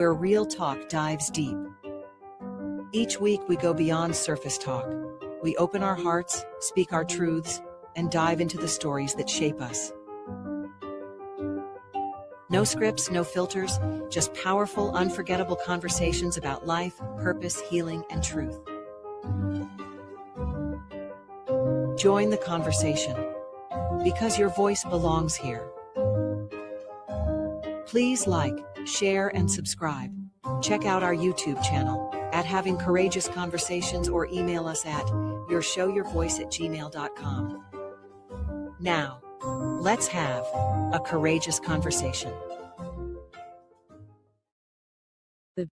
where real talk dives deep. Each week we go beyond surface talk. We open our hearts, speak our truths, and dive into the stories that shape us. No scripts, no filters, just powerful, unforgettable conversations about life, purpose, healing, and truth. Join the conversation, because your voice belongs here. Please like, share, and subscribe. Check out our YouTube channel at Having Courageous Conversations, or email us at yourshowyourvoice@gmail.com. Now, let's have a courageous conversation. The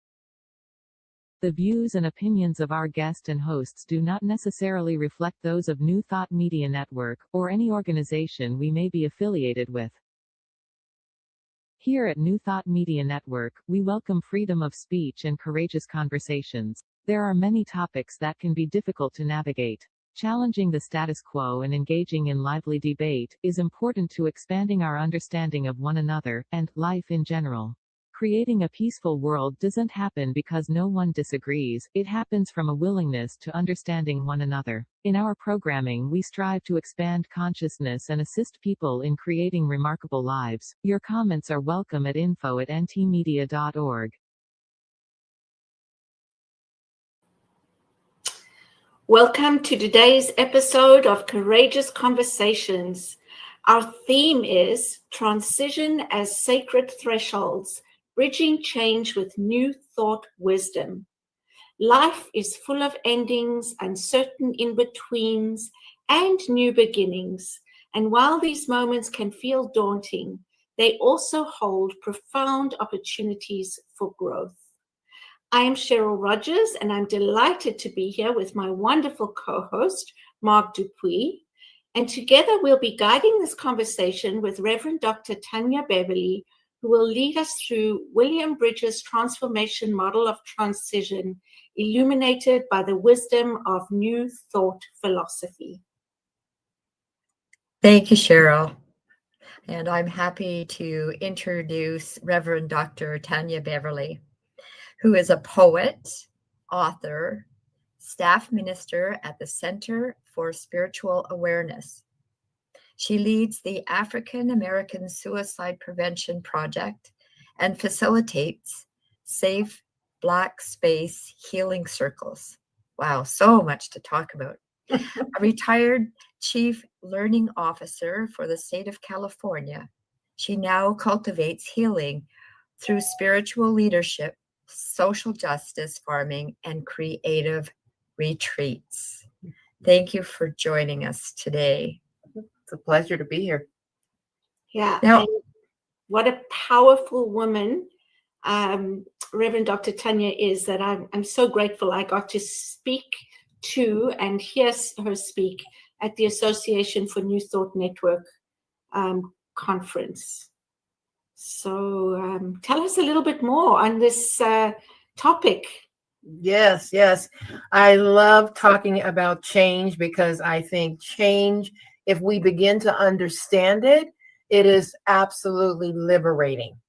views and opinions of our guest and hosts do not necessarily reflect those of New Thought Media Network, or any organization we may be affiliated with. Here at New Thought Media Network, we welcome freedom of speech and courageous conversations. There are many topics that can be difficult to navigate. Challenging the status quo and engaging in lively debate is important to expanding our understanding of one another, and life in general. Creating a peaceful world doesn't happen because no one disagrees, it happens from a willingness to understanding one another. In our programming, we strive to expand consciousness and assist people in creating remarkable lives. Your comments are welcome at info@ntmedia.org. Welcome to today's episode of Courageous Conversations. Our theme is Transition as Sacred Thresholds, Bridging Change with New Thought Wisdom. Life is full of endings, uncertain in-betweens, and new beginnings. And while these moments can feel daunting, they also hold profound opportunities for growth. I am Cheryl Rogers, and I'm delighted to be here with my wonderful co-host, Mark Dupuis. And together we'll be guiding this conversation with Reverend Dr. Tynya Beverly, who will lead us through William Bridges' transformation model of transition, illuminated by the wisdom of New Thought philosophy. Thank you, Cheryl. And I'm happy to introduce Reverend Dr. Tynya Beverly, who is a poet, author, staff minister at the Center for Spiritual Awareness. She leads the African American Suicide Prevention Project and facilitates safe Black space healing circles. Wow, so much to talk about. A retired chief learning officer for the state of California, she now cultivates healing through spiritual leadership, social justice farming, and creative retreats. Thank you for joining us today. It's a pleasure to be here. Yeah, Now, and what a powerful woman Reverend Dr. Tynya is, that I'm so grateful I got to speak to and hear her speak at the Association for New Thought Network conference. So tell us a little bit more on this topic. Yes. I love talking about change because I think change, if we begin to understand it, it is absolutely liberating.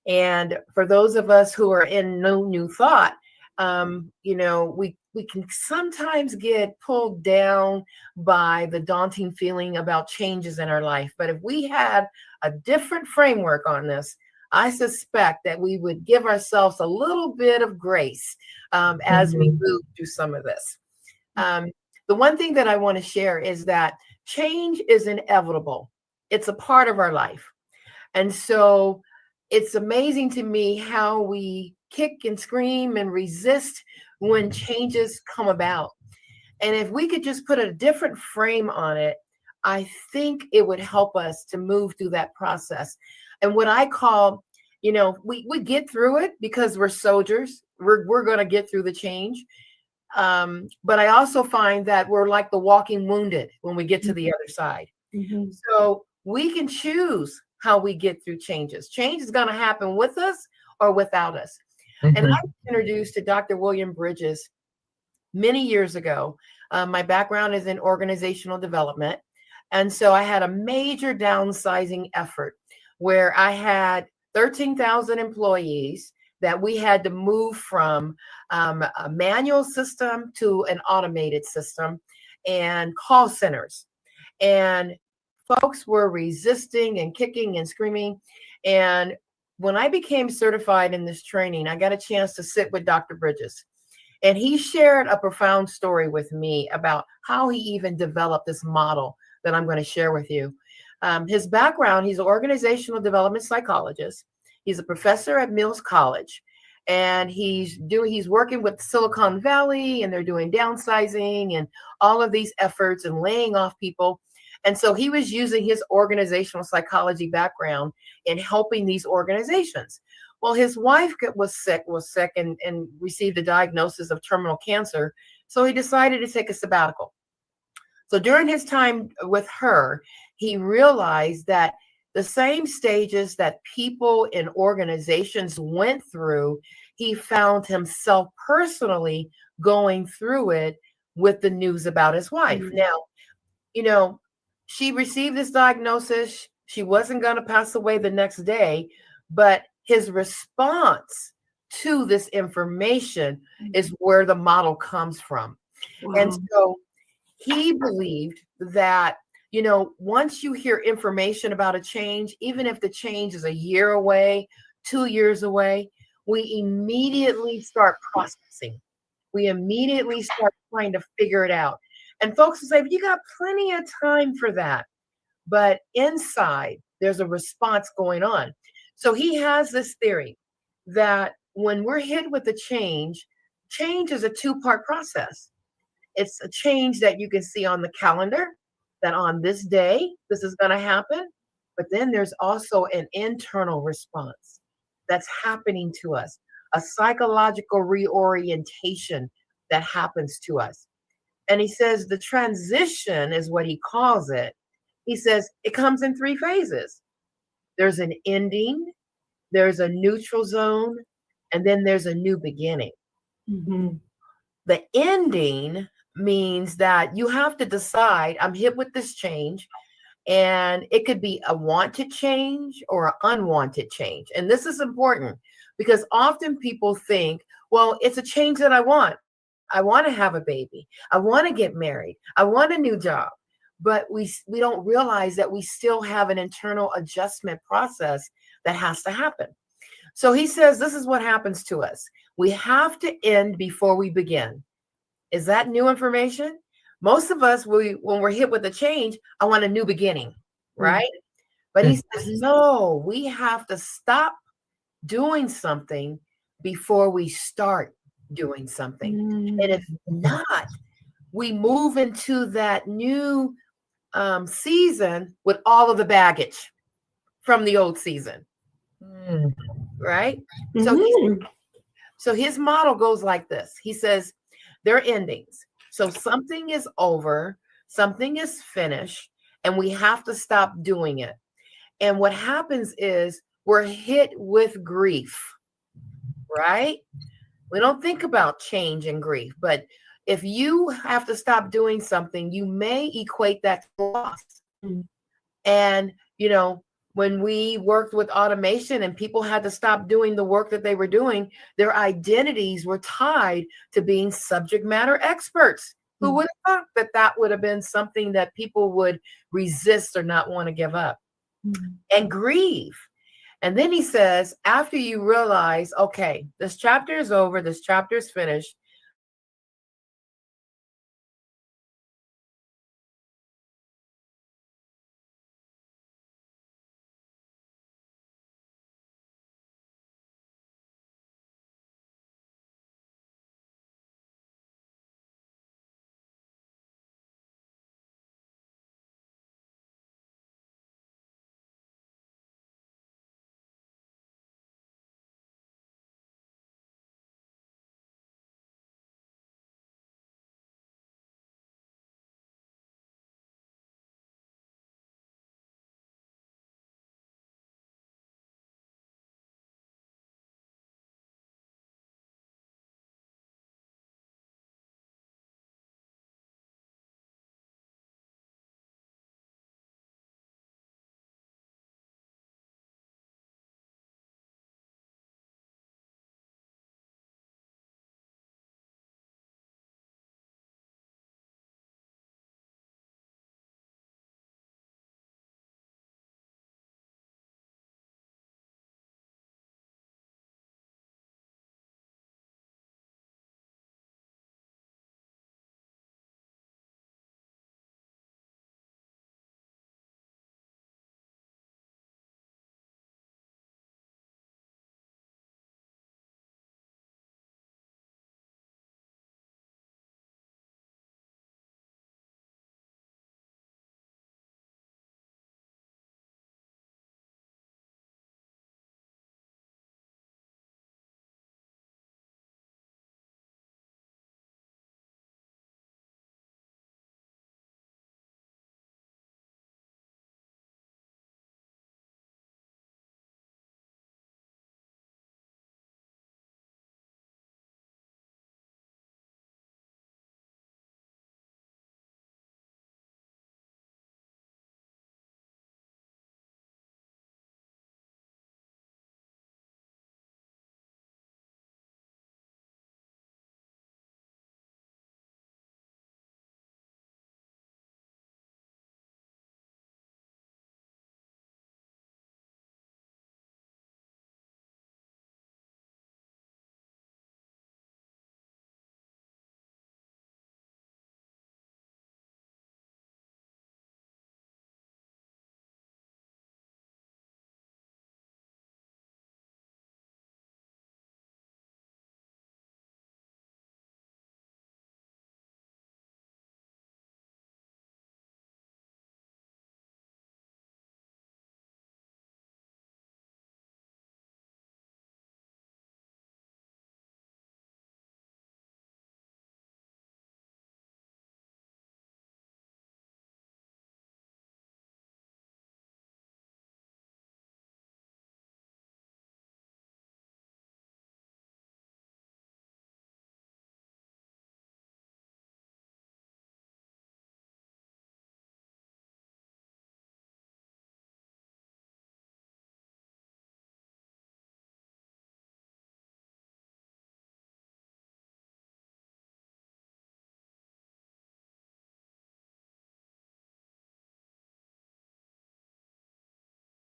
And for those of us who are in new thought, we can sometimes get pulled down by the daunting feeling about changes in our life. But if we had a different framework on this, I suspect that we would give ourselves a little bit of grace as we move through some of this. The one thing that I want to share is that change is inevitable. It's a part of our life. And so it's amazing to me how we kick and scream and resist when changes come about. And if we could just put a different frame on it, I think it would help us to move through that process. And what I call, we get through it because we're soldiers. We're going to get through the change. But I also find that we're like the walking wounded when we get to the other side. Mm-hmm. So we can choose how we get through changes. Change is going to happen with us or without us. Mm-hmm. And I was introduced to Dr. William Bridges many years ago. My background is in organizational development. And so I had a major downsizing effort where I had 13,000 employees that we had to move from a manual system to an automated system and call centers. And folks were resisting and kicking and screaming. And when I became certified in this training, I got a chance to sit with Dr. Bridges. And he shared a profound story with me about how he even developed this model that I'm going to share with you. His background, he's an organizational development psychologist. He's a professor at Mills College. And he's working with Silicon Valley, and they're doing downsizing and all of these efforts and laying off people. And so he was using his organizational psychology background in helping these organizations. Well, his wife was sick and received a diagnosis of terminal cancer. So he decided to take a sabbatical. So during his time with her, he realized that the same stages that people in organizations went through, he found himself personally going through it with the news about his wife. Mm. Now, you know, she received this diagnosis. She wasn't going to pass away the next day, but his response to this information is where the model comes from. And Wow. so he believed that, once you hear information about a change, even if the change is a year away, 2 years away, we immediately start processing. We immediately start trying to figure it out. And folks will say, but you got plenty of time for that. But inside, there's a response going on. So he has this theory that when we're hit with a change is a two-part process. It's a change that you can see on the calendar, that on this day, this is going to happen. But then there's also an internal response that's happening to us, a psychological reorientation that happens to us. And he says the transition is what he calls it. He says it comes in 3 phases. There's an ending, there's a neutral zone, and then there's a new beginning. Mm-hmm. The ending means that you have to decide, I'm hit with this change, and it could be a wanted change or an unwanted change. And this is important because often people think, well, it's a change that I want. I want to have a baby. I want to get married. I want a new job. But we don't realize that we still have an internal adjustment process that has to happen. So he says this is what happens to us. We have to end before we begin. Is that new information? Most of us, when we're hit with a change, I want a new beginning, right? But he says, no, we have to stop doing something before we start doing something. And if not, we move into that new season with all of the baggage from the old season, right? So his model goes like this. He says, they're endings. So something is over, something is finished, and we have to stop doing it. And what happens is we're hit with grief, right? We don't think about change and grief, but if you have to stop doing something, you may equate that to loss. And, when we worked with automation and people had to stop doing the work that they were doing, their identities were tied to being subject matter experts. Who would have thought that that would have been something that people would resist or not want to give up and grieve? And then he says, after you realize, okay, this chapter is over, this chapter is finished,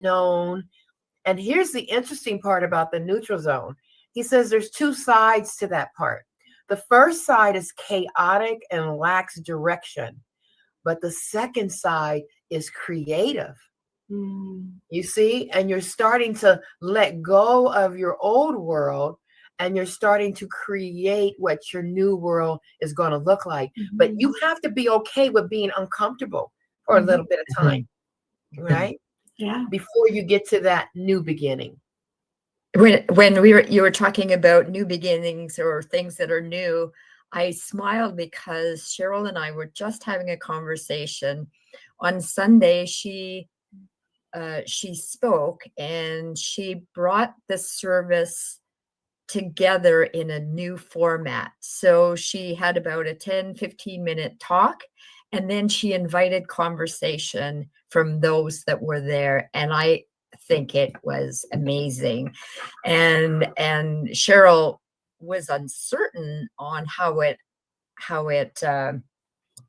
unknown. And here's the interesting part about the neutral zone. He says there's two sides to that part. The first side is chaotic and lacks direction, but the second side is creative. You see, and you're starting to let go of your old world, and you're starting to create what your new world is going to look like. But you have to be okay with being uncomfortable for a little bit of time, right? Yeah. Before you get to that new beginning. When you were talking about new beginnings or things that are new, I smiled because Cheryl and I were just having a conversation. On Sunday, she spoke and she brought the service together in a new format. So she had about a 10-15 minute talk, and then she invited conversation from those that were there. And I think it was amazing. And Cheryl was uncertain on how it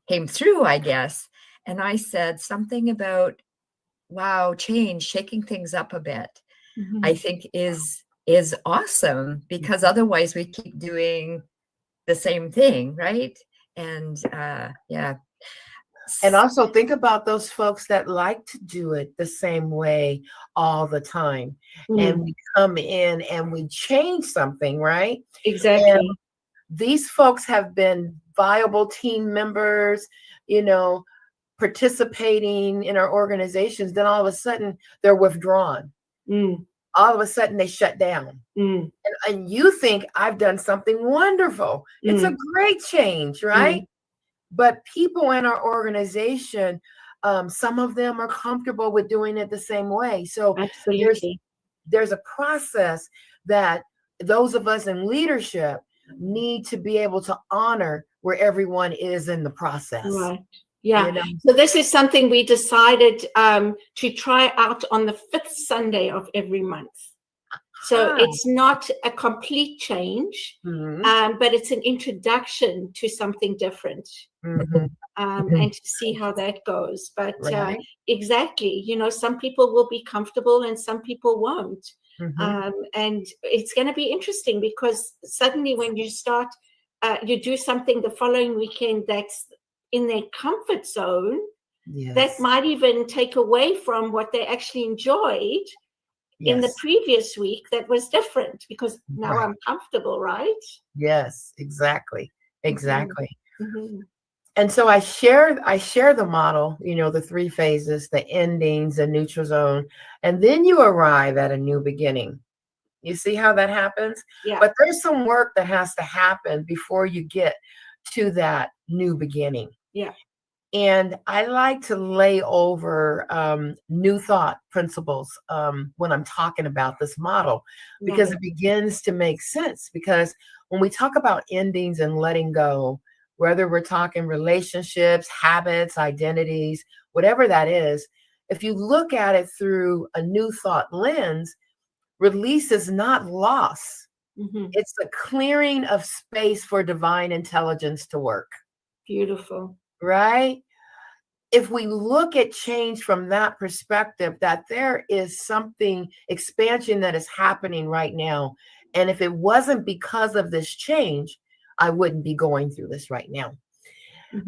came through, I guess. And I said something about, wow, change, shaking things up a bit, I think is awesome, because otherwise we keep doing the same thing, right? And yeah. And also think about those folks that like to do it the same way all the time. And we come in and we change something, right? Exactly. And these folks have been viable team members, you know, participating in our organizations. Then all of a sudden they're withdrawn. All of a sudden they shut down. And you think, I've done something wonderful. It's a great change, right? But people in our organization, some of them are comfortable with doing it the same way. So there's a process that those of us in leadership need to be able to honor where everyone is in the process. Right. Yeah. You know? So this is something we decided to try out on the 5th Sunday of every month. So it's not a complete change, but it's an introduction to something different, and to see how that goes. But exactly, you know, some people will be comfortable and some people won't. And it's going to be interesting, because suddenly when you start, you do something the following weekend that's in their comfort zone, that might even take away from what they actually enjoyed in the previous week that was different, because now I'm comfortable, right? Yes, exactly. And so I share the model, you know, the 3 phases, the endings, the neutral zone, and then you arrive at a new beginning. You see how that happens? Yeah. But there's some work that has to happen before you get to that new beginning. Yeah. And I like to lay over new thought principles when I'm talking about this model, because it begins to make sense. Because when we talk about endings and letting go, whether we're talking relationships, habits, identities, whatever that is, if you look at it through a new thought lens, release is not loss. It's a clearing of space for divine intelligence to work. Beautiful. Right? If we look at change from that perspective, that there is something, expansion that is happening right now. And if it wasn't because of this change, I wouldn't be going through this right now.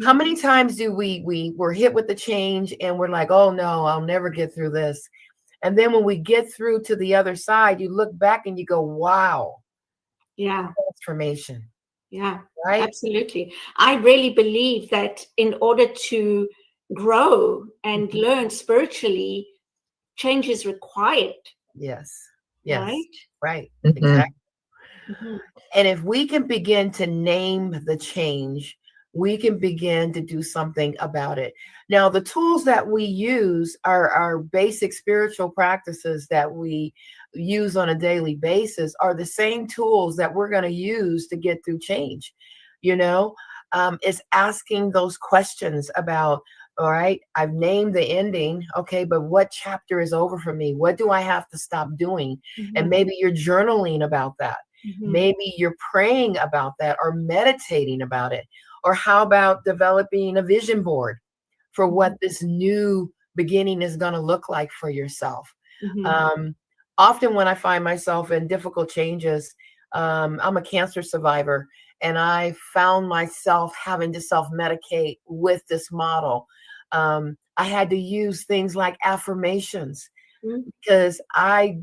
How many times do we're hit with the change and we're like, oh no, I'll never get through this. And then when we get through to the other side, you look back and you go, wow. Yeah. Transformation. Yeah, right. Absolutely. I really believe that in order to grow and learn spiritually, change is required. Yes. Right. Exactly. And if we can begin to name the change, we can begin to do something about it. Now, the tools that we use are our basic spiritual practices that we use on a daily basis are the same tools that we're going to use to get through change. You know, it's asking those questions about, all right, I've named the ending. Okay, but what chapter is over for me? What do I have to stop doing? And maybe you're journaling about that. Maybe you're praying about that or meditating about it. Or how about developing a vision board for what this new beginning is going to look like for yourself? Um, Often when I find myself in difficult changes, I'm a cancer survivor, and I found myself having to self-medicate with this model. I had to use things like affirmations because I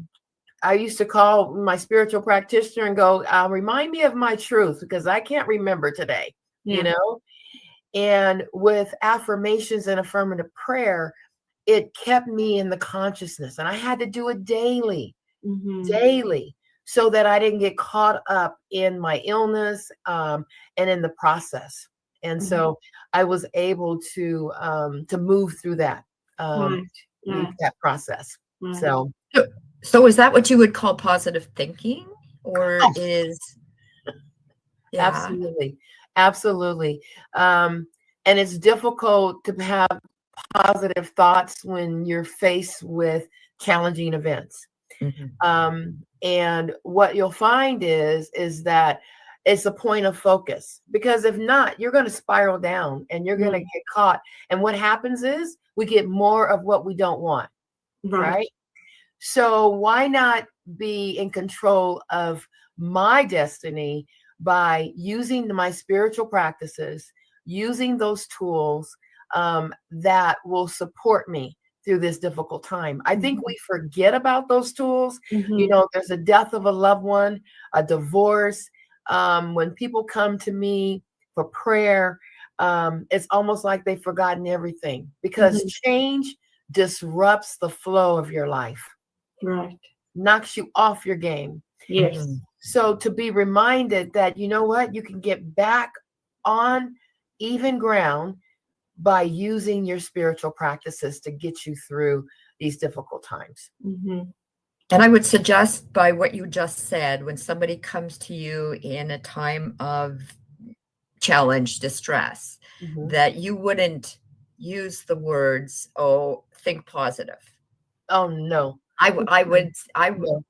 used to call my spiritual practitioner and go, remind me of my truth because I can't remember today, you know? And with affirmations and affirmative prayer, it kept me in the consciousness, and I had to do it daily, daily, so that I didn't get caught up in my illness and in the process. And so I was able to move through that, that process. So. So is that what you would call positive thinking, or is Absolutely. Absolutely. And it's difficult to have positive thoughts when you're faced with challenging events. And what you'll find is that it's a point of focus, because if not, you're going to spiral down and you're going to get caught. And what happens is we get more of what we don't want. Right. So why not be in control of my destiny by using my spiritual practices, using those tools that will support me through this difficult time? I think we forget about those tools. You know, there's a death of a loved one, a divorce. When people come to me for prayer, it's almost like they've forgotten everything, because change disrupts the flow of your life. Right. Knocks you off your game. Yes. So to be reminded that, you know what, you can get back on even ground by using your spiritual practices to get you through these difficult times. And I would suggest, by what you just said, when somebody comes to you in a time of challenge, distress, that you wouldn't use the words, "Oh, think positive." Oh, no. I would,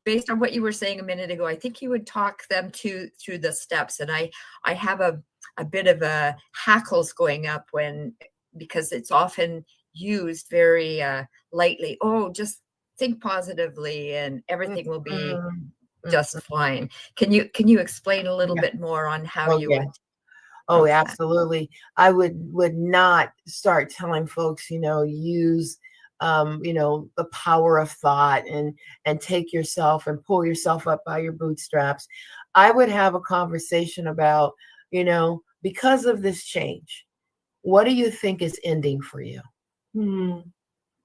based on what you were saying a minute ago, I think you would talk them through the steps. And I have a bit of a hackles going up because it's often used very lightly. Oh, just think positively and everything will be just fine. Can you explain a little bit more on how you would? Oh, absolutely. I would not start telling folks, use the power of thought and take yourself and pull yourself up by your bootstraps. I would have a conversation about, because of this change, what do you think is ending for you?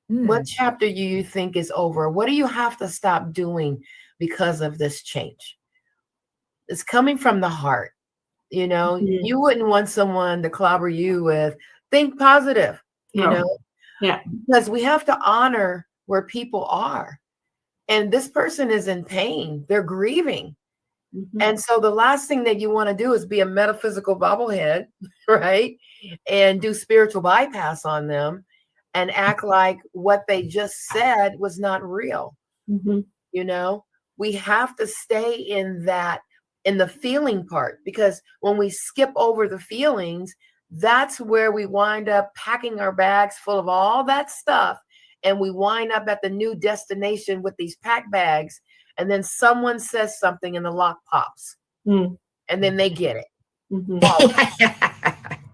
What chapter do you think is over? What do you have to stop doing because of this change? It's coming from the heart. You wouldn't want someone to clobber you with think positive, because we have to honor where people are. And this person is in pain. They're grieving. And so the last thing that you want to do is be a metaphysical bobblehead, right? And do spiritual bypass on them and act like what they just said was not real. We have to stay in the feeling part, because when we skip over the feelings, that's where we wind up packing our bags full of all that stuff. And we wind up at the new destination with these pack bags. And then someone says something and the lock pops. And then they get it.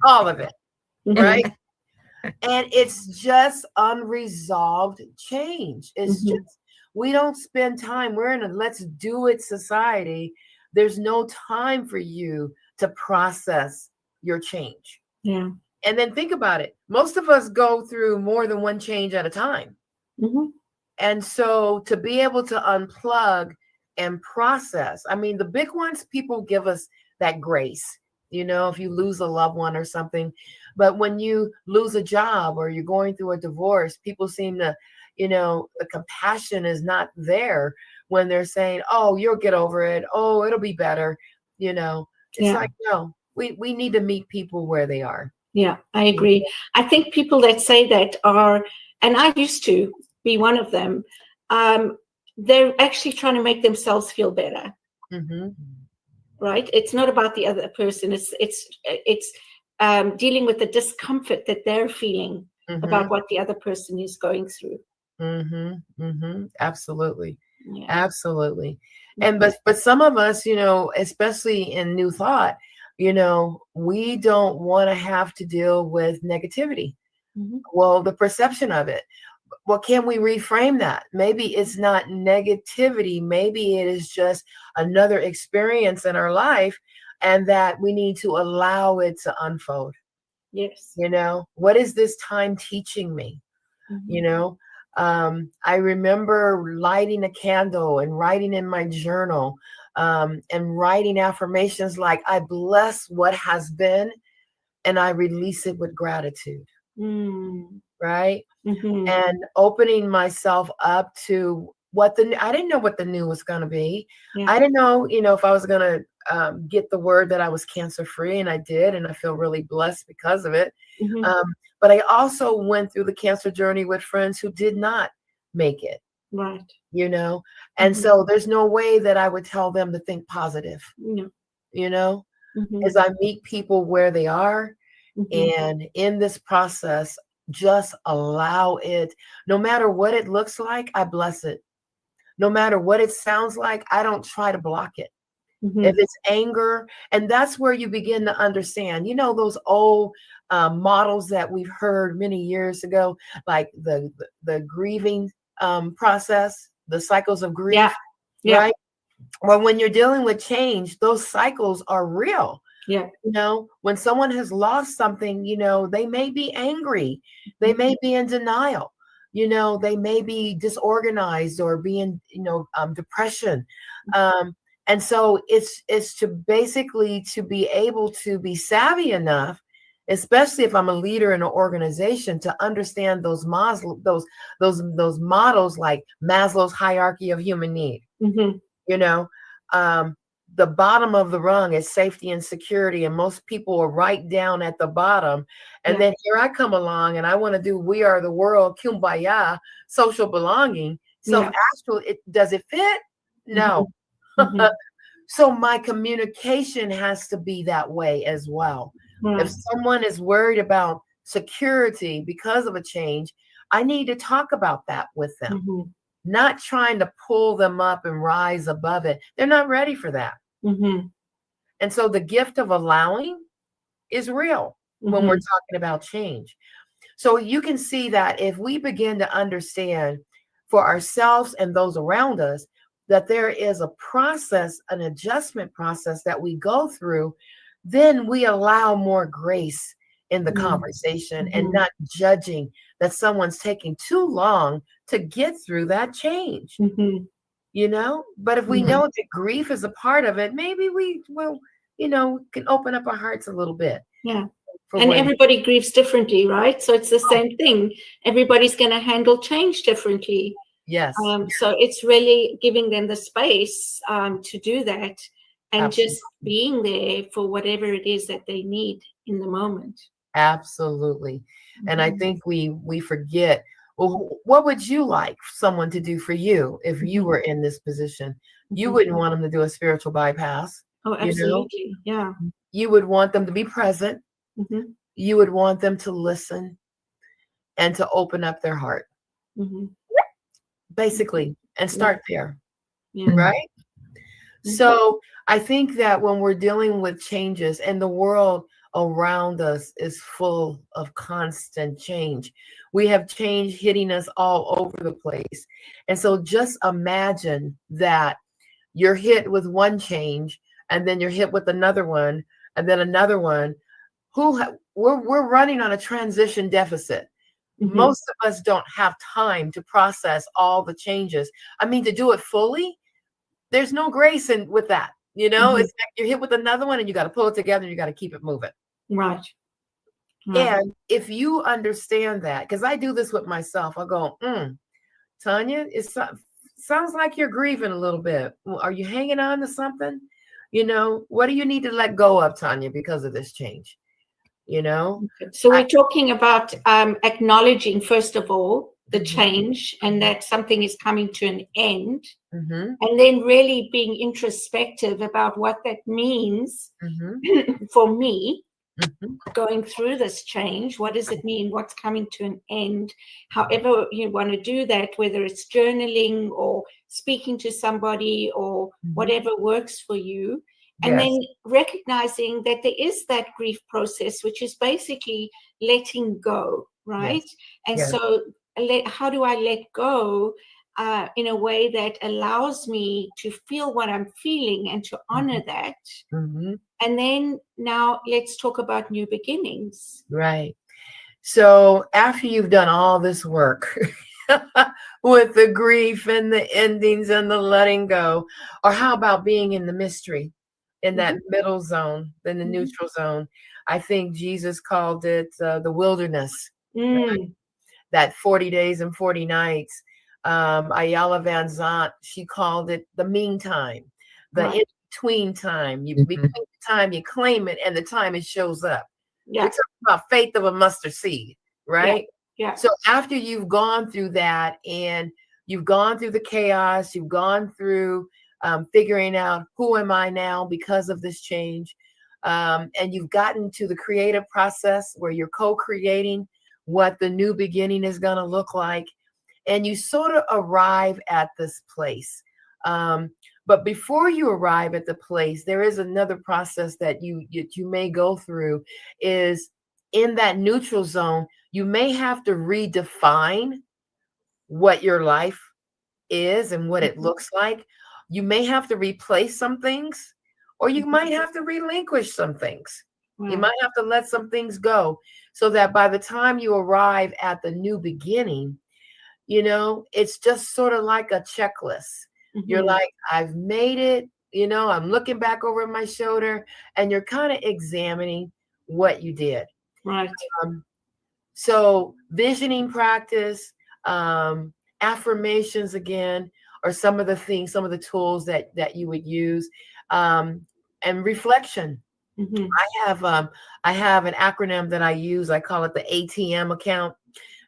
All of it. Right? And it's just unresolved change. It's just, we don't spend time. We're in a let's do it society. There's no time for you to process your change. And then think about it. Most of us go through more than one change at a time. And so to be able to unplug and process, I mean, the big ones, people give us that grace, if you lose a loved one or something. But when you lose a job or you're going through a divorce, people seem to, the compassion is not there when they're saying, oh, you'll get over it. Oh, it'll be better. It's like, no, we need to meet people where they are. Yeah, I agree. I think people that say that are, and I used to be one of them, they're actually trying to make themselves feel better. Right? It's not about the other person. It's dealing with the discomfort that they're feeling about what the other person is going through. Absolutely. Yeah. Absolutely. And but some of us, especially in New Thought, we don't want to have to deal with negativity. Well, the perception of it. Well, can we reframe that? Maybe it's not negativity. Maybe it is just another experience in our life, and that we need to allow it to unfold. Yes. What is this time teaching me? I remember lighting a candle and writing in my journal, and writing affirmations like, I bless what has been and I release it with gratitude. Right? And opening myself up to I didn't know what the new was going to be. Yeah. I didn't know, if I was going to get the word that I was cancer free, and I did, and I feel really blessed because of it. But I also went through the cancer journey with friends who did not make it. Right. And so there's no way that I would tell them to think positive. As I meet people where they are, and in this process, just allow it. No matter what it looks like, I bless it. No matter what it sounds like, I don't try to block it. If it's anger, and that's where you begin to understand, those old models that we've heard many years ago, like the grieving process, the cycles of grief, right? Well, when you're dealing with change, those cycles are real. Yeah. When someone has lost something, they may be angry. They may be in denial. They may be disorganized or be in, depression. And so it's to basically to be able to be savvy enough, especially if I'm a leader in an organization, to understand those models like Maslow's hierarchy of human need. The bottom of the rung is safety and security, and most people are right down at the bottom. And then here I come along, and I want to do We Are the World, Kumbaya, social belonging. So actually, does it fit? No. So my communication has to be that way as well. If someone is worried about security because of a change, I need to talk about that with them. Not trying to pull them up and rise above it. They're not ready for that. And so the gift of allowing is real when we're talking about change. So you can see that if we begin to understand for ourselves and those around us, that there is a process, an adjustment process that we go through, then we allow more grace in the conversation and not judging that someone's taking too long to get through that change. But if we know that grief is a part of it, maybe we will, can open up our hearts a little bit. Yeah. And everybody grieves differently, right? So it's the same thing. Everybody's going to handle change differently. Yes. So it's really giving them the space to do that, and Absolutely. just being there for whatever it is that they need in the moment. Absolutely. And I think we forget, well, what would you like someone to do for you if you were in this position? You wouldn't want them to do a spiritual bypass. Oh, absolutely. Yeah. You would want them to be present. You would want them to listen and to open up their heart. Basically, and start there. Right? So I think that when we're dealing with changes, and the world around us is full of constant change, we have change hitting us all over the place. And so just imagine that you're hit with one change, and then you're hit with another one, and then another one. We're running on a transition deficit. Most of us don't have time to process all the changes. I mean, to do it fully, there's no grace with that. It's like you're hit with another one, and you got to pull it together, and you got to keep it moving. Right. And if you understand that, because I do this with myself, I'll go, Tynya, it sounds like you're grieving a little bit. Are you hanging on to something? What do you need to let go of, Tynya, because of this change? So we're talking about acknowledging, first of all, the change, and that something is coming to an end, and then really being introspective about what that means for me, going through this change. What does it mean? What's coming to an end? However you want to do that, whether it's journaling or speaking to somebody or whatever works for you. And then recognizing that there is that grief process, which is basically letting go, right? And so how do I let go in a way that allows me to feel what I'm feeling and to honor that? And then now let's talk about new beginnings. Right. So after you've done all this work with the grief and the endings and the letting go, or how about being in the mystery, in that middle zone, in the neutral zone? I think Jesus called it the wilderness, right? That 40 days and 40 nights. Ayala Van Zant, she called it the meantime, the in-between time. Between the time you claim it and the time it shows up. We're talking about faith of a mustard seed, right? Yeah. So after you've gone through that and you've gone through the chaos, you've gone through figuring out who am I now because of this change, and you've gotten to the creative process where you're co-creating what the new beginning is going to look like, and you sort of arrive at this place. But before you arrive at the place, there is another process that you may go through. Is in that neutral zone, you may have to redefine what your life is and what it looks like. You may have to replace some things, or you might have to relinquish some things. You might have to let some things go, so that by the time you arrive at the new beginning, you know, it's just sort of like a checklist. You're like, I've made it, you know, I'm looking back over my shoulder, and you're kind of examining what you did. Right. So visioning practice, affirmations again, are some of the things, some of the tools that you would use, and reflection. I have an acronym that I use. I call it the ATM account.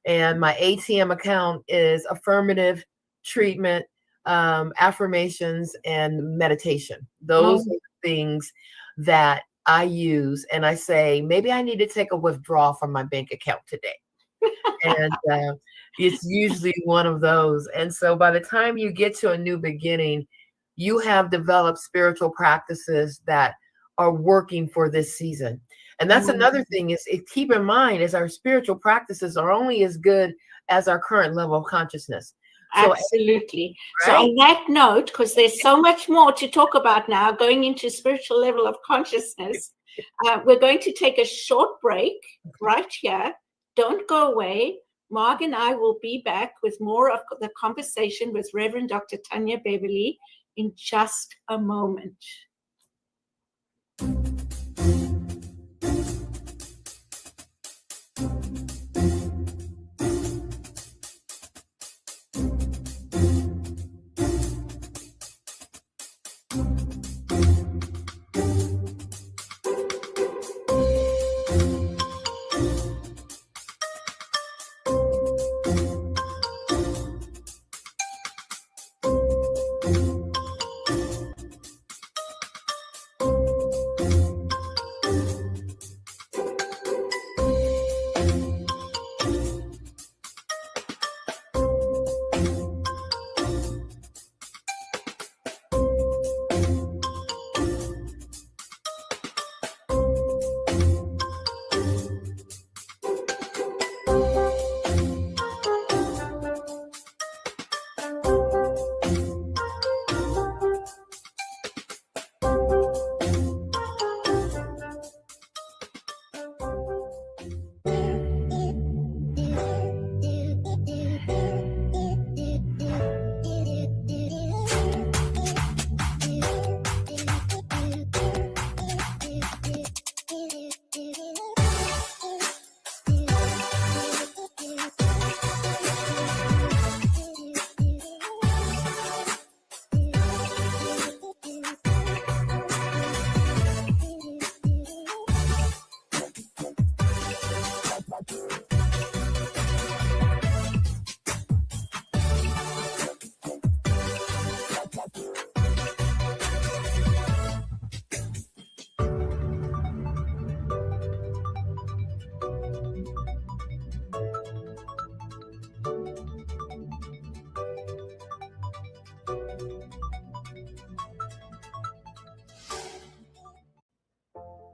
And my ATM account is affirmative, treatment, affirmations, and meditation. Those are the things that I use. And I say, maybe I need to take a withdrawal from my bank account today. And it's usually one of those. And so by the time you get to a new beginning, you have developed spiritual practices that are working for this season. And that's another thing is keep in mind is our spiritual practices are only as good as our current level of consciousness. So, absolutely. Right? So on that note, because there's so much more to talk about now, going into spiritual level of consciousness, we're going to take a short break right here. Don't go away. Marg and I will be back with more of the conversation with Reverend Dr. Tynya Beverly in just a moment.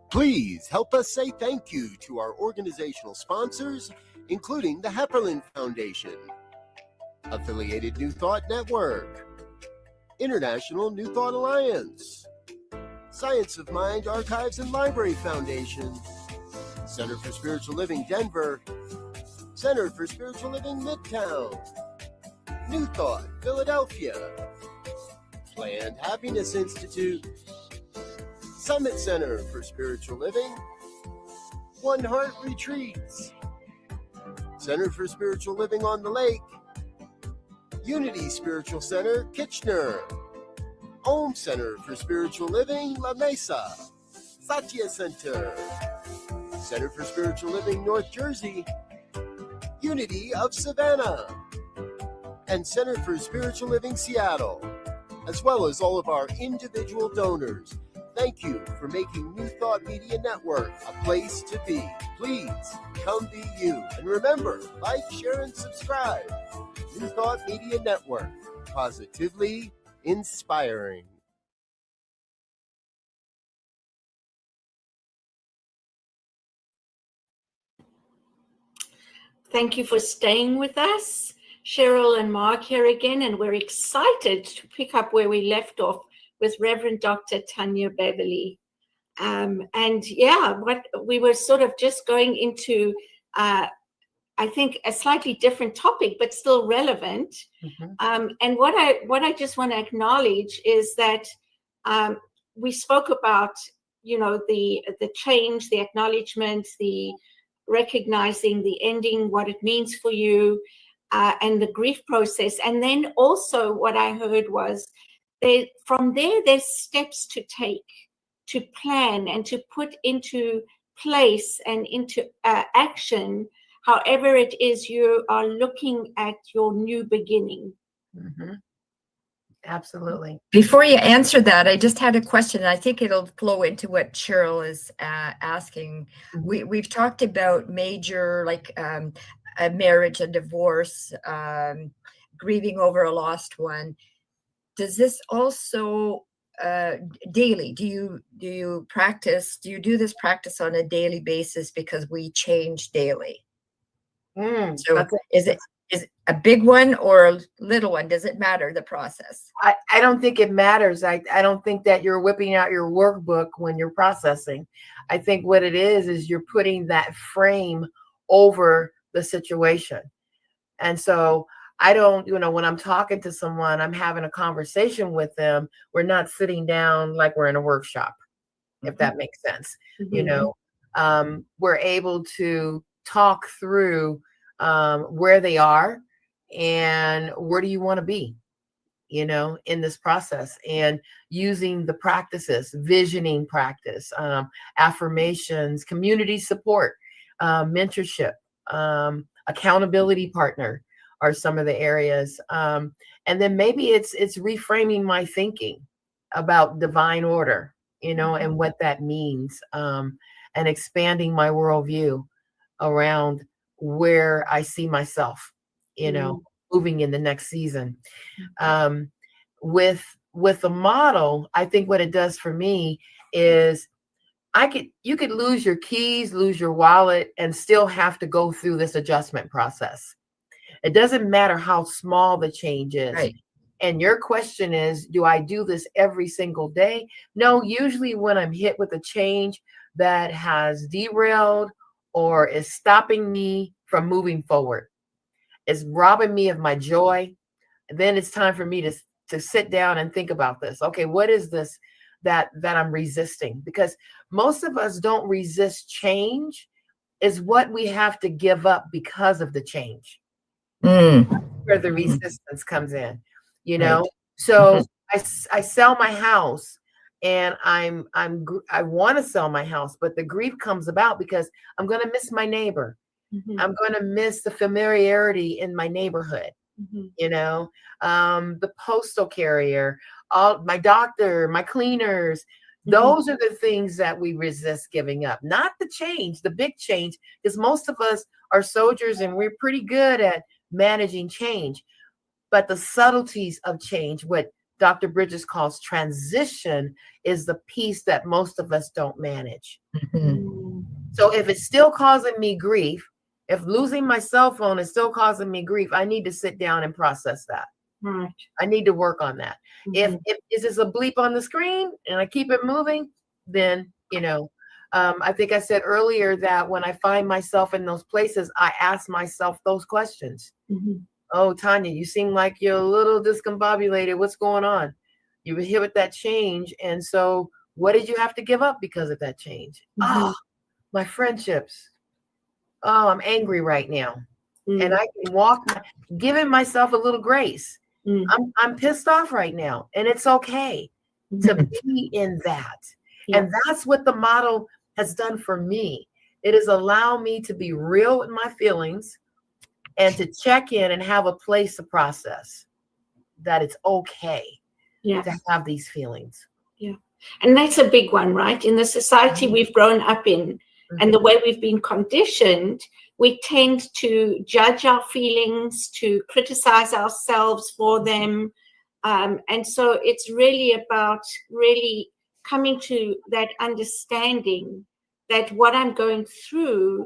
Please help us say thank you to our organizational sponsors, including the Hepperlin Foundation, Affiliated New Thought Network, International New Thought Alliance, Science of Mind Archives and Library Foundation, Center for Spiritual Living Denver, Center for Spiritual Living Midtown, New Thought Philadelphia, Planned Happiness Institute, Summit Center for Spiritual Living, One Heart Retreats, Center for Spiritual Living on the Lake, Unity Spiritual Center, Kitchener, Om Center for Spiritual Living, La Mesa, Satya Center, Center for Spiritual Living, North Jersey, Unity of Savannah, and Center for Spiritual Living, Seattle, as well as all of our individual donors. Thank you for making New Thought Media Network a place to be. Please come be you. And remember, like, share, and subscribe. New Thought Media Network, positively inspiring. Thank you for staying with us. Cheryl and Mark here again, and we're excited to pick up where we left off with Reverend Dr. Tynya Beverly. And yeah, what we were sort of just going into, I think, a slightly different topic, but still relevant. Mm-hmm. And what I just want to acknowledge is that we spoke about, you know, the change, the acknowledgement, the recognizing the ending, what it means for you, and the grief process. And then also what I heard was from there, there's steps to take, to plan and to put into place and into action, however it is you are looking at your new beginning. Mm-hmm. Absolutely. Before you answer that, I just had a question. I think it'll flow into what Cheryl is asking. We've talked about major, like a marriage, a divorce, grieving over a lost one. Does this also daily? Do you do this practice on a daily basis, because we change daily? So is it a big one or a little one? Does it matter, the process? I don't think it matters. I don't think that you're whipping out your workbook when you're processing. I think what it is you're putting that frame over the situation. And so I don't, when I'm talking to someone, I'm having a conversation with them. We're not sitting down like we're in a workshop, if that makes sense. Mm-hmm. We're able to talk through where they are and where do you want to be, in this process, and using the practices, visioning practice, affirmations, community support, mentorship, accountability partner are some of the areas. And then maybe it's reframing my thinking about divine order, and what that means, and expanding my worldview around where I see myself, moving in the next season. With the model, I think what it does for me is you could lose your keys, lose your wallet, and still have to go through this adjustment process. It doesn't matter how small the change is. Right. And your question is, do I do this every single day? No, usually when I'm hit with a change that has derailed or is stopping me from moving forward, is robbing me of my joy, then it's time for me to sit down and think about this. Okay, what is this that I'm resisting? Because most of us don't resist change. Is what we have to give up because of the change. Where the resistance comes in, Right. So I sell my house, and I want to sell my house, but the grief comes about because I'm going to miss my neighbor. Mm-hmm. I'm going to miss the familiarity in my neighborhood. The postal carrier, my doctor, my cleaners. Those are the things that we resist giving up, not the change, the big change, because most of us are soldiers and we're pretty good at managing change. But the subtleties of change, what Dr. Bridges calls transition is the piece that most of us don't manage. Mhm. So if it's still causing me grief, if losing my cell phone is still causing me grief, I need to sit down and process that. Right. I need to work on that. If is this a bleep on the screen and I keep it moving, then, I think I said earlier that when I find myself in those places, I ask myself those questions. Oh, Tynya, you seem like you're a little discombobulated. What's going on? You were here with that change. And so what did you have to give up because of that change? Oh, my friendships. Oh, I'm angry right now. And I can walk, giving myself a little grace. I'm pissed off right now. And it's okay to be in that. Yeah. And that's what the model has done for me. It has allowed me to be real with my feelings and to check in and have a place to process that it's okay to have these feelings. Yeah. And that's a big one, right? In the society we've grown up in and the way we've been conditioned, we tend to judge our feelings, to criticize ourselves for them. And so it's really about really coming to that understanding that what I'm going through,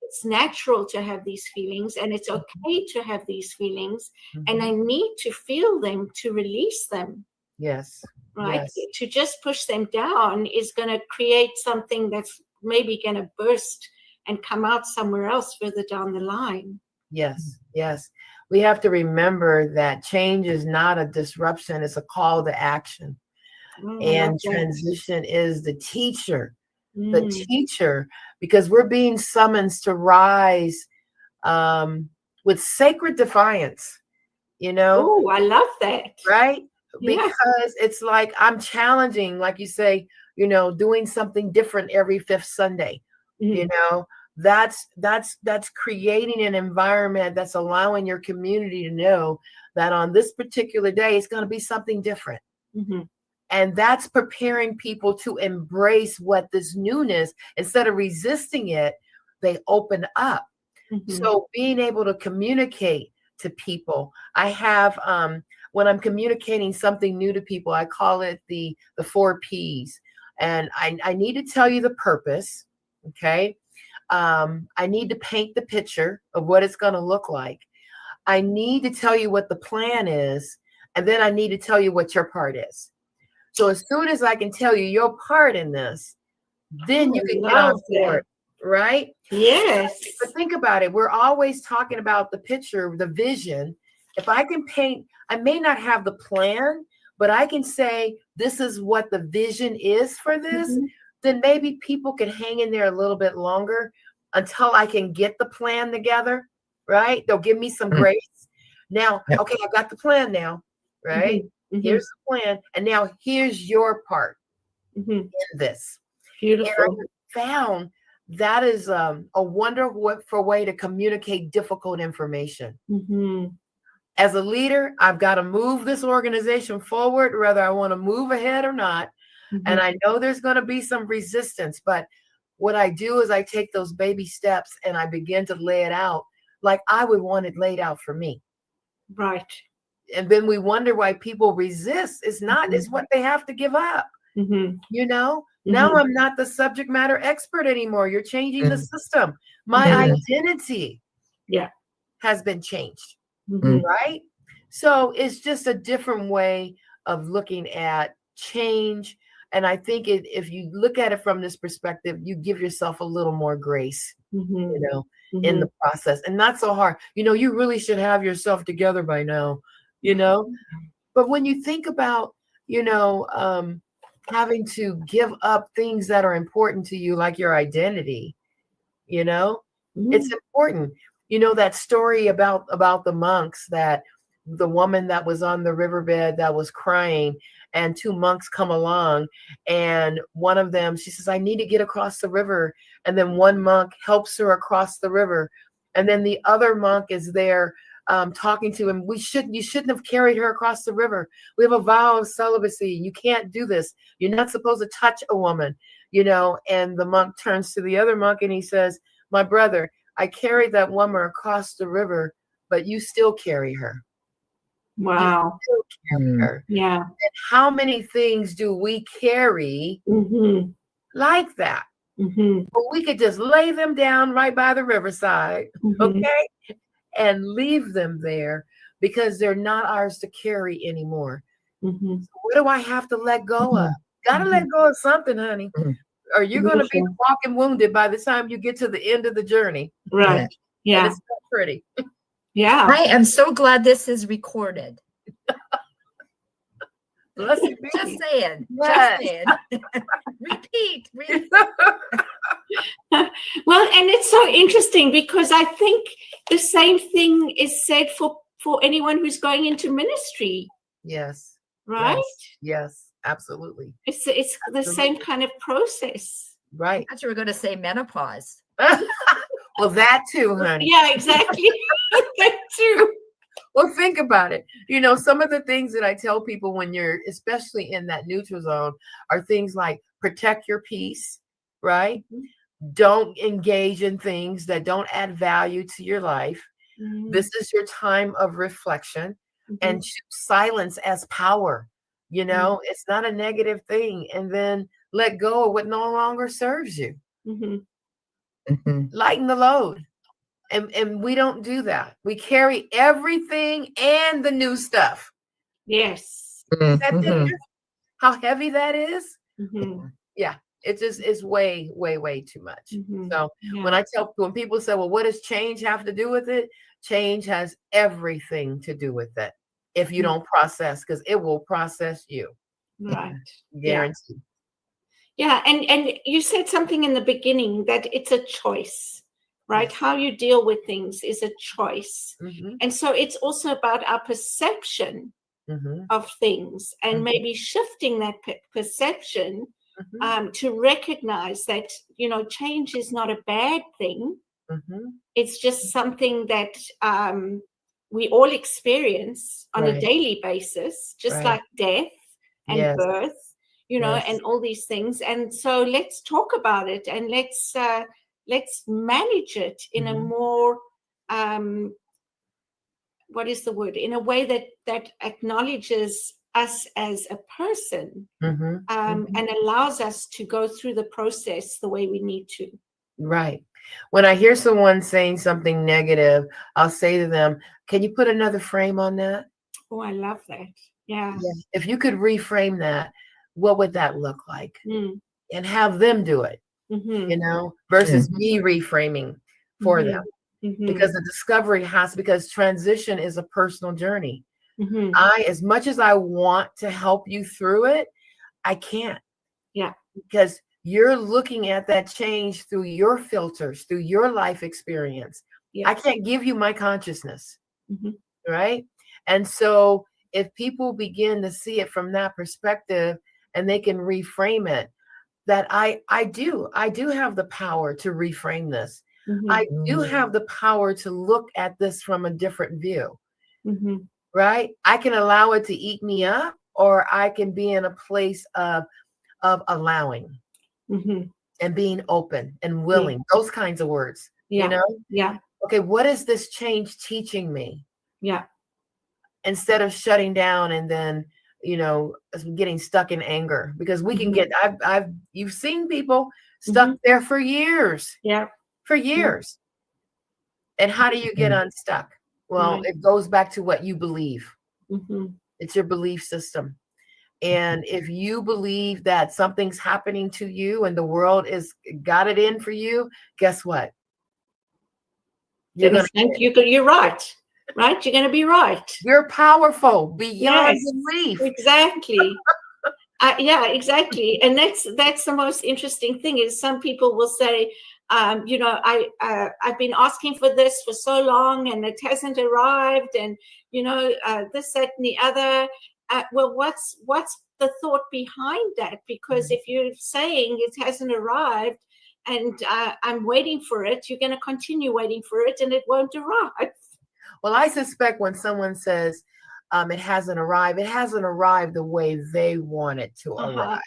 it's natural to have these feelings and it's okay to have these feelings. And I need to feel them to release them. Yes. Right. Yes. To just push them down is going to create something that's maybe going to burst and come out somewhere else further down the line. Yes. Yes. We have to remember that change is not a disruption. It's a call to action. And transition is the teacher, because we're being summoned to rise with sacred defiance, Oh, I love that. Right? Yeah. Because it's like I'm challenging, like you say, doing something different every fifth Sunday. That's creating an environment that's allowing your community to know that on this particular day, it's going to be something different. And that's preparing people to embrace what this newness, instead of resisting it, they open up. So being able to communicate to people, I have, when I'm communicating something new to people, I call it the 4 Ps. And I need to tell you the purpose. Okay. I need to paint the picture of what it's going to look like. I need to tell you what the plan is. And then I need to tell you what your part is. So as soon as I can tell you your part in this, then you can get on board, right? Yes. But think about it. We're always talking about the picture, the vision. If I can paint, I may not have the plan, but I can say, this is what the vision is for this. Then maybe people can hang in there a little bit longer until I can get the plan together, right? They'll give me some grace. Now, okay, I've got the plan now, right? Here's the plan. And now here's your part in this. Beautiful. And I found that is a wonderful way to communicate difficult information. As a leader, I've got to move this organization forward, whether I want to move ahead or not. And I know there's going to be some resistance, but what I do is I take those baby steps and I begin to lay it out like I would want it laid out for me. Right. And then we wonder why people resist. It's not, it's what they have to give up. Now I'm not the subject matter expert anymore. You're changing the system. My identity has been changed, right? So it's just a different way of looking at change. And I think if you look at it from this perspective, you give yourself a little more grace, in the process, and not so hard. You really should have yourself together by now, But when you think about, having to give up things that are important to you, like your identity, it's important. That story about the monks, that the woman that was on the riverbed that was crying, and 2 monks come along, and one of them, she says, I need to get across the river. And then one monk helps her across the river. And then the other monk is there talking to him. You shouldn't have carried her across the river. We have a vow of celibacy. You can't do this. You're not supposed to touch a woman, and the monk turns to the other monk and he says, my brother, I carried that woman across the river, but you still carry her. Wow. Character. Yeah. And how many things do we carry like that? Well, we could just lay them down right by the riverside, okay, and leave them there because they're not ours to carry anymore. So what do I have to let go of? Gotta let go of something, honey, or you're going to be walking wounded by the time you get to the end of the journey. Right. Yeah. And it's not pretty. Yeah. I am so glad this is recorded. Bless you, Just saying. Yes. Just saying. Repeat. Well, and it's so interesting because I think the same thing is said for anyone who's going into ministry. Yes. Right? Yes, absolutely. It's the same kind of process. Right. I thought you were going to say menopause. Well, that too, honey. Yeah, exactly. That too. Well, think about it. You know, some of the things that I tell people when you're especially in that neutral zone are things like protect your peace, right? Don't engage in things that don't add value to your life. This is your time of reflection and choose silence as power. You know, it's not a negative thing. And then let go of what no longer serves you. Lighten the load. And we don't do that. We carry everything and the new stuff. Yes. How heavy that is? Yeah, it just is way, way, way too much. So when people say, well, what does change have to do with it? Change has everything to do with it. If you don't process, because it will process you. Right. Guaranteed. Yeah. And you said something in the beginning that it's a choice. Right? How you deal with things is a choice. And so it's also about our perception of things and maybe shifting that perception to recognize that, you know, change is not a bad thing. It's just something that we all experience on a daily basis, just like death and birth, you know, and all these things. And so let's talk about it and let's manage it in a more, what is the word? In a way that acknowledges us as a person and allows us to go through the process the way we need to. Right. When I hear someone saying something negative, I'll say to them, can you put another frame on that? Oh, I love that. Yeah. If you could reframe that, what would that look like? And have them do it. You know, versus me reframing for them, because the discovery because transition is a personal journey. As much as I want to help you through it, I can't. Yeah. Because you're looking at that change through your filters, through your life experience. I can't give you my consciousness. Right. And so if people begin to see it from that perspective and they can reframe it, that I do have the power to reframe this. I do have the power to look at this from a different view, right? I can allow it to eat me up, or I can be in a place of allowing and being open and willing, those kinds of words, you know? Yeah. Okay, what is this change teaching me? Yeah. Instead of shutting down and then, you know, getting stuck in anger, because we can get, you've seen people stuck there for years. For years. And how do you get unstuck? Well, it goes back to what you believe. It's your belief system. And if you believe that something's happening to you and the world is got it in for you, guess what? You're right. Right? You're going to be right. You're powerful beyond belief. Exactly. Yeah, exactly. And that's the most interesting thing is some people will say, you know, I've been asking for this for so long and it hasn't arrived, and you know, this, that, and the other. Well, what's the thought behind that? Because if you're saying it hasn't arrived and I'm waiting for it, you're going to continue waiting for it and it won't arrive. Well, I suspect when someone says it hasn't arrived the way they want it to arrive.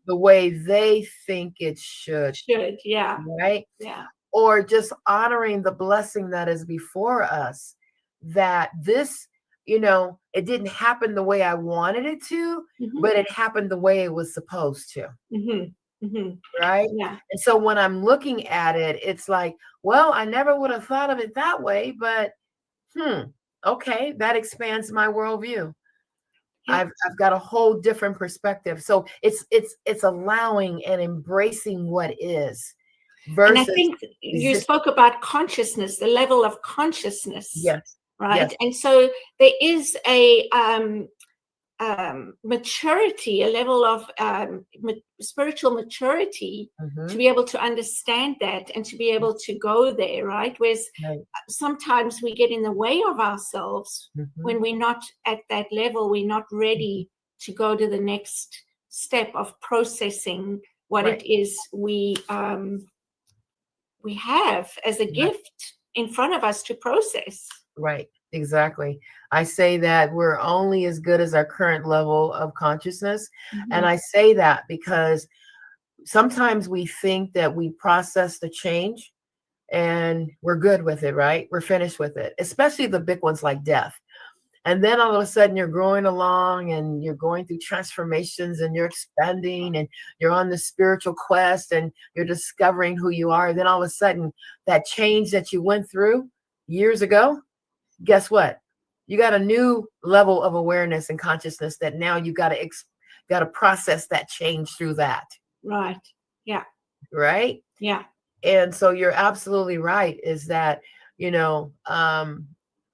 The way they think it should. Yeah. Right? Yeah. Or just honoring the blessing that is before us, that this it didn't happen the way I wanted it to, but it happened the way it was supposed to. Right. Yeah. And so when I'm looking at it, it's like, well, I never would have thought of it that way, but okay, that expands my worldview. Yeah. I've got a whole different perspective. So it's allowing and embracing what is versus. And I think you spoke about consciousness, the level of consciousness. Yes. Right. Yes. And so there is a maturity, a level of spiritual maturity to be able to understand that and to be able to go there, right? Whereas sometimes we get in the way of ourselves when we're not at that level, we're not ready to go to the next step of processing what it is we have as a gift in front of us to process. Right. Exactly. I say that we're only as good as our current level of consciousness. And I say that because sometimes we think that we process the change and we're good with it, right? We're finished with it, especially the big ones like death. And then all of a sudden you're growing along and you're going through transformations and you're expanding and you're on the spiritual quest and you're discovering who you are. And then all of a sudden that change that you went through years ago, guess what? You got a new level of awareness and consciousness that now you got to process that change through that. Right. Yeah. Right. Yeah. And so you're absolutely right, is that, the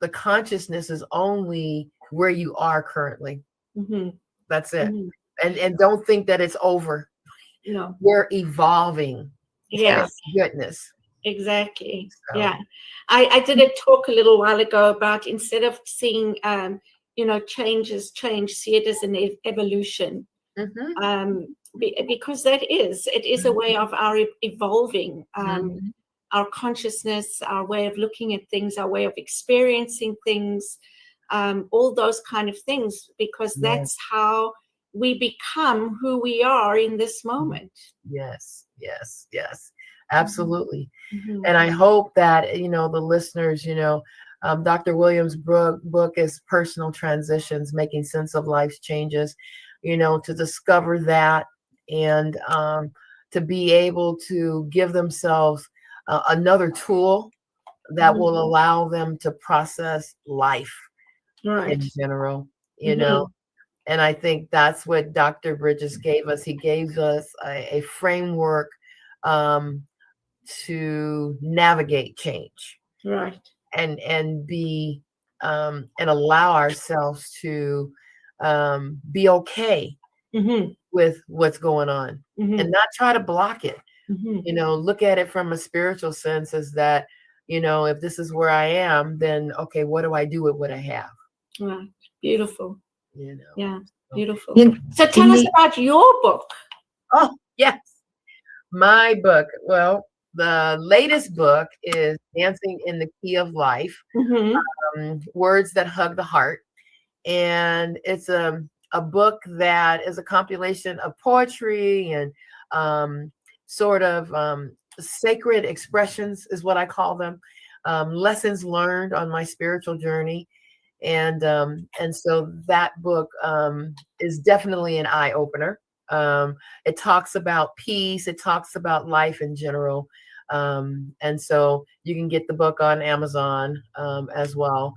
consciousness is only where you are currently. That's it. And don't think that it's over. No. We're evolving. Yes. Goodness. Exactly. So. Yeah. I did a talk a little while ago about, instead of seeing, change as change, see it as an evolution. Because it is a way of our evolving, our consciousness, our way of looking at things, our way of experiencing things, all those kind of things, because that's how we become who we are in this moment. Yes. Absolutely. And I hope that, the listeners, Dr. Williams' book is Personal Transitions, Making Sense of Life's Changes, to discover that and to be able to give themselves another tool that will allow them to process life in general, And I think that's what Dr. Bridges gave us. He gave us a framework to navigate change, right, and be and allow ourselves to be okay with what's going on, and not try to block it. Look at it from a spiritual sense, as that, if this is where I am, then okay, what do I do with what I have? Right. Beautiful. Yeah, beautiful. So In tell us about your book. Oh, yes. My book. Well, the latest book is Dancing in the Key of Life, Words That Hug the Heart. And it's a book that is a compilation of poetry and sort of sacred expressions, is what I call them, lessons learned on my spiritual journey. And so that book is definitely an eye-opener. It talks about peace. It talks about life in general. And so you can get the book on Amazon as well.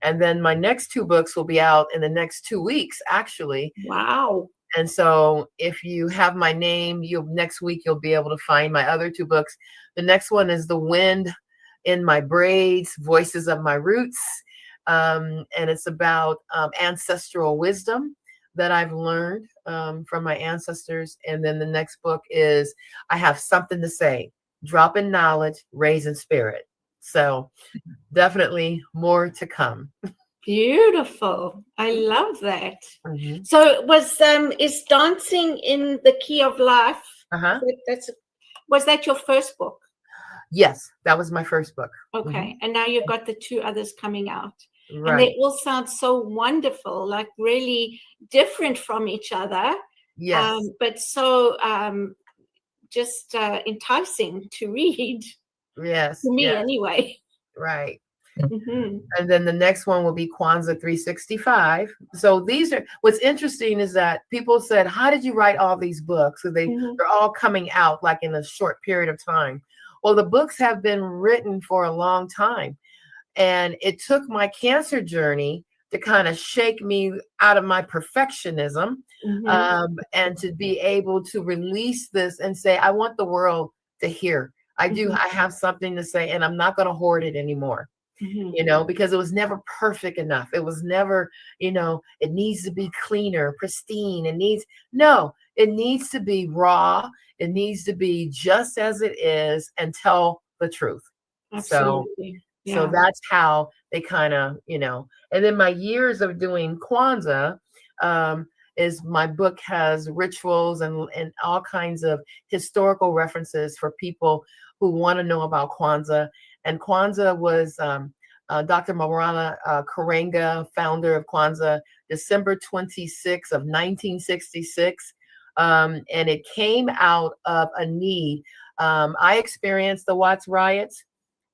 And then my next two books will be out in the next 2 weeks, actually. Wow. And so if you have my name, next week you'll be able to find my other two books. The next one is The Wind in My Braids, Voices of My Roots. And it's about ancestral wisdom that I've learned from my ancestors. And then the next book is I Have Something to Say, Dropping Knowledge, Raising Spirit. So definitely more to come. Beautiful. I love that. So is Dancing in the Key of Life, was that your first book? Yes, that was my first book. Okay. And now you've got the two others coming out. Right. And they all sound so wonderful, like really different from each other. Yes. But so just enticing to read. Yes. To me, anyway. Right. Mhm. And then the next one will be Kwanzaa 365. So these are, what's interesting is that people said, how did you write all these books? So Mhm. they're all coming out like in a short period of time. Well, the books have been written for a long time. And it took my cancer journey to kind of shake me out of my perfectionism, Mhm. and to be able to release this and say, I want the world to hear. Mhm. I have something to say, and I'm not going to hoard it anymore, Mhm. because it was never perfect enough. It was never, it needs to be cleaner, pristine. No, it needs to be raw. It needs to be just as it is and tell the truth. So, Absolutely. so Yeah. that's how they kind of, and then my years of doing Kwanzaa, is my book has rituals and all kinds of historical references for people who want to know about Kwanzaa. And Kwanzaa was, Dr. Maulana Karenga, founder of Kwanzaa, December 26th of 1966. And it came out of a need. I experienced the Watts riots.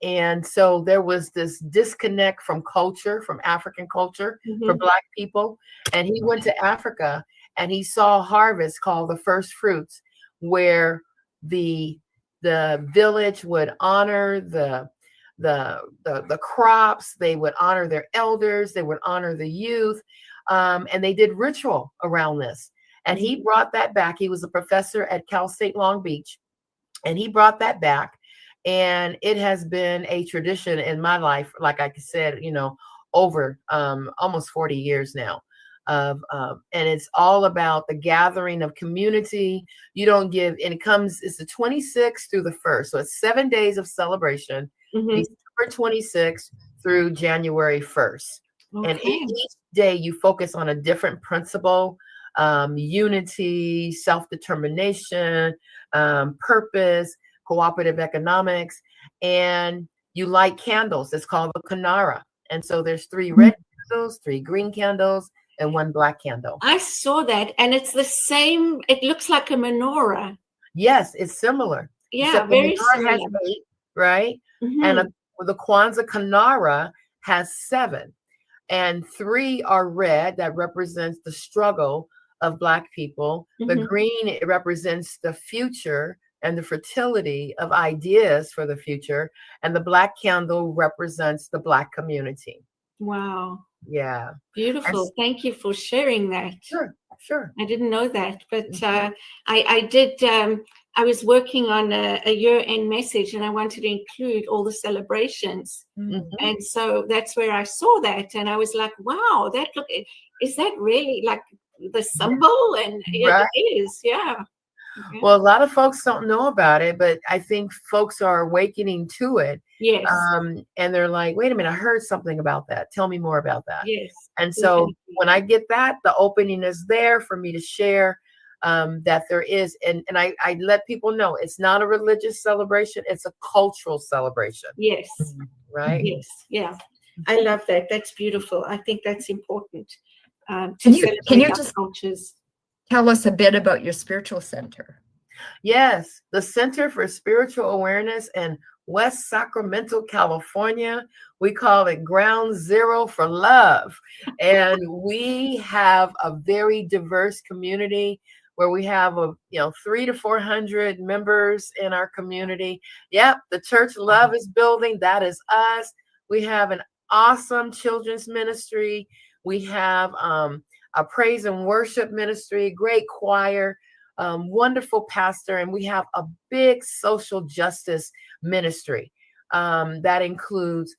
And so there was this disconnect from culture, from African culture for Mhm. Black people. And he went to Africa and he saw a harvest called the first fruits, where the village would honor the crops, they would honor their elders, they would honor the youth, and they did ritual around this. And he brought that back. He was a professor at Cal State Long Beach, and he brought that back. And it has been a tradition in my life, like I said, over almost 40 years now. And it's all about the gathering of community. You don't give, and it's the 26th through the 1st. So it's 7 days of celebration, Mhm. December 26th through January 1st. And Okay. each day you focus on a different principle, unity, self-determination, purpose, cooperative economics, and you light candles. It's called the Kanara. And so there's 3 red candles, 3 green candles, and 1 black candle. I saw that, and it's the same. It looks like a menorah. Yes, it's similar. Yeah, Except the very menorah has similar. 8, right? And Mhm. the Kwanzaa Kanara has 7. And 3 are red, that represents the struggle of Black people. The Mhm. green, it represents the future and the fertility of ideas for the future. And the black candle represents the Black community. Wow. Yeah. Beautiful. Thank you for sharing that. Sure. I didn't know that, but I did. I was working on a year-end message, and I wanted to include all the celebrations. Mhm. And so that's where I saw that, and I was like, "Wow, is that really like the symbol?" And Right. it is, yeah. Okay. Well, a lot of folks don't know about it, but I think folks are awakening to it. Yes, And they're like, wait a minute, I heard something about that. Tell me more about that. yes, And so definitely. when I get that, the opening is there for me to share, that there is. And I let people know it's not a religious celebration, it's a cultural celebration. Yes, Right? yes, yeah. I love that. That's beautiful. I think that's important to Can you celebrate our just cultures. tell us a bit about your spiritual center? Yes, the Center for Spiritual Awareness in West Sacramento, California. We call it Ground Zero for Love. And we have a very diverse community where we have 300 to 400 members in our community. Yep, the Church Love is building. That is us. We have an awesome children's ministry. We have a praise and worship ministry, great choir, wonderful pastor, and we have a big social justice ministry that includes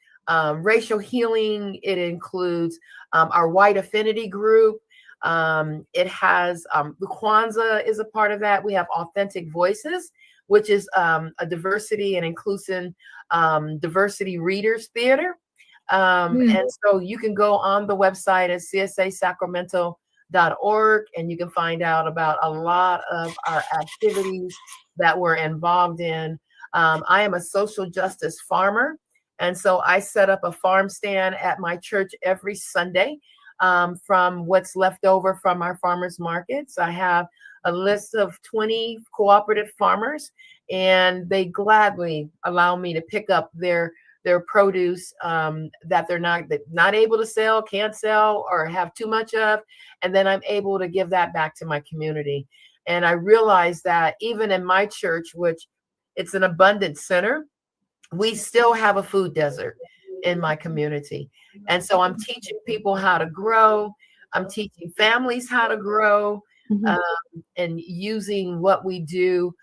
racial healing. It includes our white affinity group. It has the Kwanzaa is a part of that. We have Authentic Voices, which is a diversity and inclusion diversity readers theater. And so you can go on the website at csasacramento.org and you can find out about a lot of our activities that we're involved in. I am a social justice farmer. And so I set up a farm stand at my church every Sunday from what's left over from our farmers markets. I have a list of 20 cooperative farmers, and they gladly allow me to pick up their their produce that they're not able to sell, can't sell, or have too much of. And then I'm able to give that back to my community. And I realized that even in my church, which it's an abundant center, we still have a food desert in my community. And so I'm teaching people how to grow. I'm teaching families how to grow, and using what we do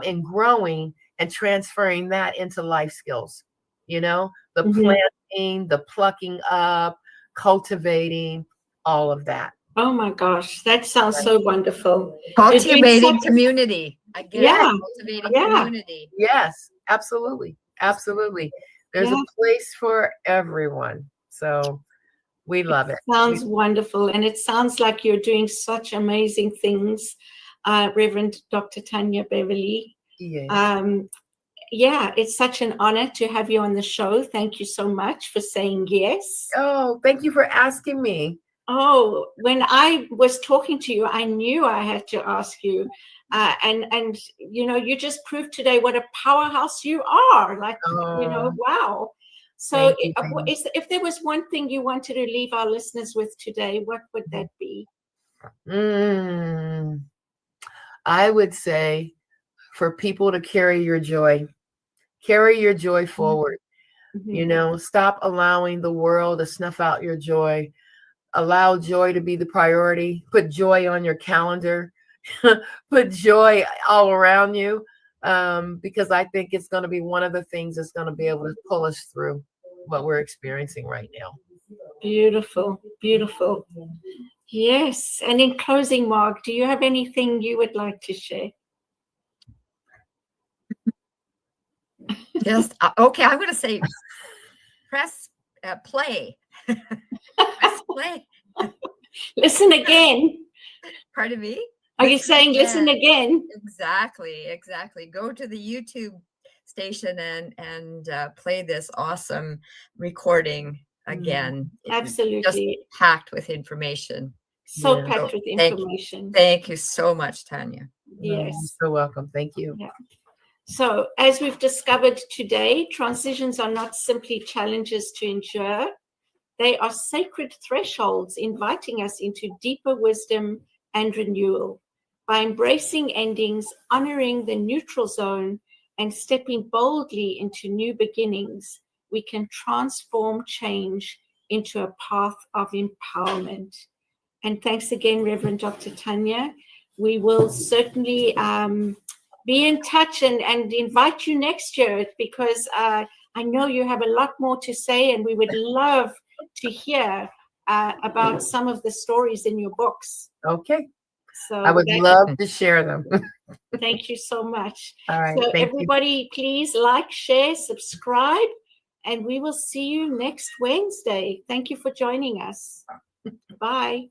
in growing and transferring that into life skills. You know, the planting, the plucking up, cultivating, all of that. Oh my gosh, that sounds so wonderful. Cultivating community. Cultivating community. Yes, absolutely. Absolutely. There's a place for everyone. So we love it. Sounds wonderful. And it sounds like you're doing such amazing things, Reverend Dr. Tynya Beverly. Yes. Yeah, it's such an honor to have you on the show. Thank you so much for saying yes. Oh, thank you for asking me. Oh, when I was talking to you, I knew I had to ask you. And you know, you just proved today what a powerhouse you are. Like, you know, wow. So if there was one thing you wanted to leave our listeners with today, what would that be? I would say for people to carry your joy forward. You know, stop allowing the world to snuff out your joy. Allow joy to be the priority. Put joy on your calendar. Put joy all around you, because I think it's going to be one of the things that's going to be able to pull us through what we're experiencing right now. Beautiful, beautiful. Yes. And in closing, Mark, do you have anything you would like to share? Yes. Okay. I'm going to say press play. Press play. Listen again. Pardon me? Are you saying listen again? Exactly. Go to the YouTube station and play this awesome recording again. Absolutely. Just packed with information. So packed with information. Thank you so much, Tynya. Yes. You're so welcome. Thank you. Yeah. So as we've discovered today, transitions are not simply challenges to endure. They are sacred thresholds inviting us into deeper wisdom and renewal. By embracing endings, honoring the neutral zone, and stepping boldly into new beginnings, we can transform change into a path of empowerment. And thanks again, Reverend Dr. Tynya. We will certainly be in touch and invite you next year, because I know you have a lot more to say, and we would love to hear about some of the stories in your books. Okay. So I would love to share them. Thank you so much. All right. So everybody, please like, share, subscribe, and we will see you next Wednesday. Thank you for joining us. Bye.